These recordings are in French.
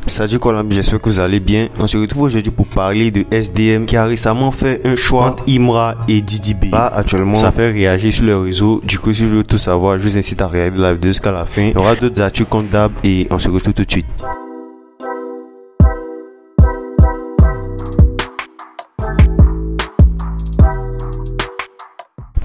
Salut Colombe, j'espère que vous allez bien. On se retrouve aujourd'hui pour parler de SDM qui a récemment fait un choix entre Imra et Didi B. Là, actuellement, ça fait réagir sur les réseaux. Du coup, si je veux tout savoir, je vous incite à regarder la vidéo jusqu'à la fin. Il y aura d'autres actus comme d'hab et on se retrouve tout de suite.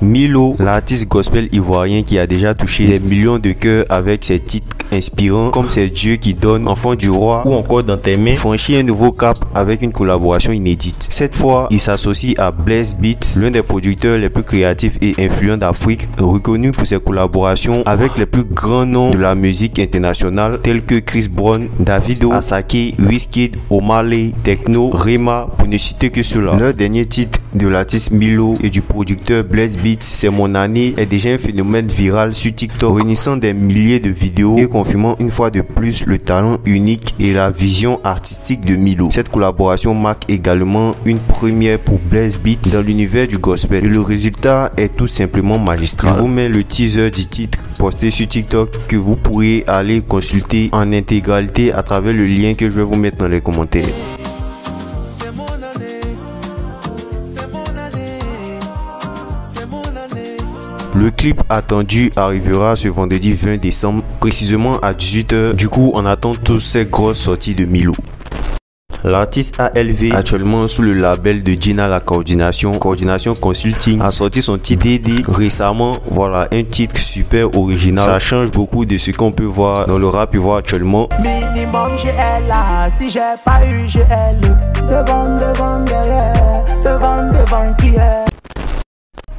Milo, l'artiste gospel ivoirien qui a déjà touché des millions de cœurs avec ses titres inspirants comme C'est Dieu qui donne, Enfant du roi ou encore Dans tes mains, franchit un nouveau cap avec une collaboration inédite. Cette fois, il s'associe à Blaze Beats, l'un des producteurs les plus créatifs et influents d'Afrique, reconnu pour ses collaborations avec les plus grands noms de la musique internationale tels que Chris Brown, Davido, Asake, Wizkid, Omah Lay, Tekno, Rema, pour ne citer que cela. Leur dernier titre de l'artiste Milo et du producteur Blaze Beats, C'est mon année, est déjà un phénomène viral sur TikTok, réunissant des milliers de vidéos et confirmant une fois de plus le talent unique et la vision artistique de Milo. Cette collaboration marque également une première pour Blaze Beats dans l'univers du gospel et le résultat est tout simplement magistral. Je vous mets le teaser du titre posté sur TikTok que vous pourrez aller consulter en intégralité à travers le lien que je vais vous mettre dans les commentaires. Le clip attendu arrivera ce vendredi 20 décembre, précisément à 18 h. Du coup, on attend toutes ces grosses sorties de Milo. L'artiste ALV, actuellement sous le label de Gina La Coordination Consulting, a sorti son titre DD récemment. Voilà, un titre super original. Ça change beaucoup de ce qu'on peut voir dans le rap ivoire actuellement. Minimum GL là, si j'ai pas eu GL, devant derrière, devant qui est.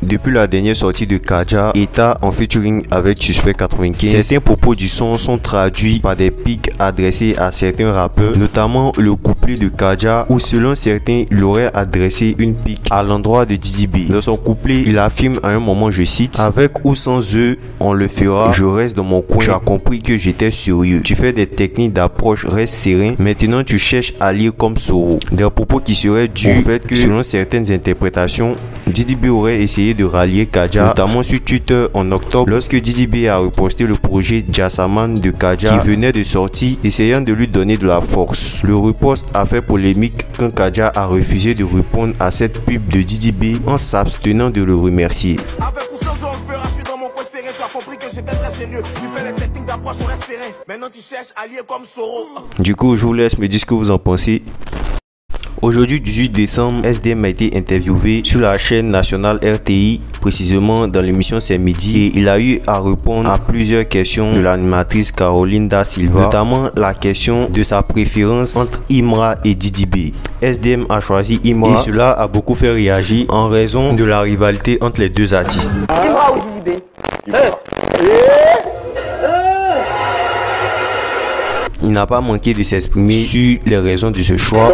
Depuis la dernière sortie de Kadja, Eta en featuring avec Suspect 95, certains propos du son sont traduits par des pics adressés à certains rappeurs, notamment le couplet de Kadja où selon certains il aurait adressé une pique à l'endroit de Didi B. Dans son couplet, il affirme à un moment, je cite: avec ou sans eux, on le fera, je reste dans mon coin, tu as compris que j'étais sérieux, tu fais des techniques d'approche, reste serein, maintenant tu cherches à lire comme Soro. Des propos qui seraient dus au fait que selon certaines interprétations, Didi B aurait essayé de rallier Kadja, notamment sur Twitter en octobre, lorsque Didi B a reposté le projet Jassaman de Kadja qui venait de sortir, essayant de lui donner de la force. Le repost a fait polémique quand Kadja a refusé de répondre à cette pub de Didi B en s'abstenant de le remercier. Avec ou sans eux, on le fera, je suis dans mon coin serré, tu as compris que j'étais très sérieux, tu fais les techniques d'approche, on reste serein, maintenant tu cherches à lier comme Soro. Du coup, je vous laisse me dire ce que vous en pensez. Aujourd'hui 18 décembre, SDM a été interviewé sur la chaîne nationale RTI, précisément dans l'émission C'est Midi, et il a eu à répondre à plusieurs questions de l'animatrice Caroline Da Silva, notamment la question de sa préférence entre Imra et Didi B. SDM a choisi Imra et cela a beaucoup fait réagir en raison de la rivalité entre les deux artistes. Imra ou Didi B? Il n'a pas manqué de s'exprimer sur les raisons de ce choix.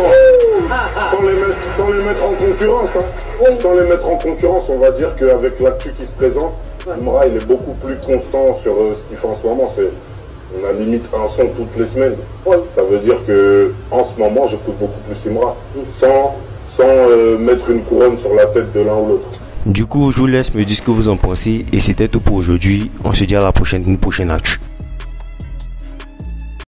Sans les mettre en concurrence, hein. Sans les mettre en concurrence, on va dire qu'avec l'actu qui se présente, Imra il est beaucoup plus constant sur ce qu'il fait en ce moment. On a limite un son toutes les semaines. Ça veut dire que en ce moment j'écoute beaucoup plus Imra, sans mettre une couronne sur la tête de l'un ou l'autre. Du coup, je vous laisse me dire ce que vous en pensez et c'était tout pour aujourd'hui. On se dit à la prochaine, une prochaine actu.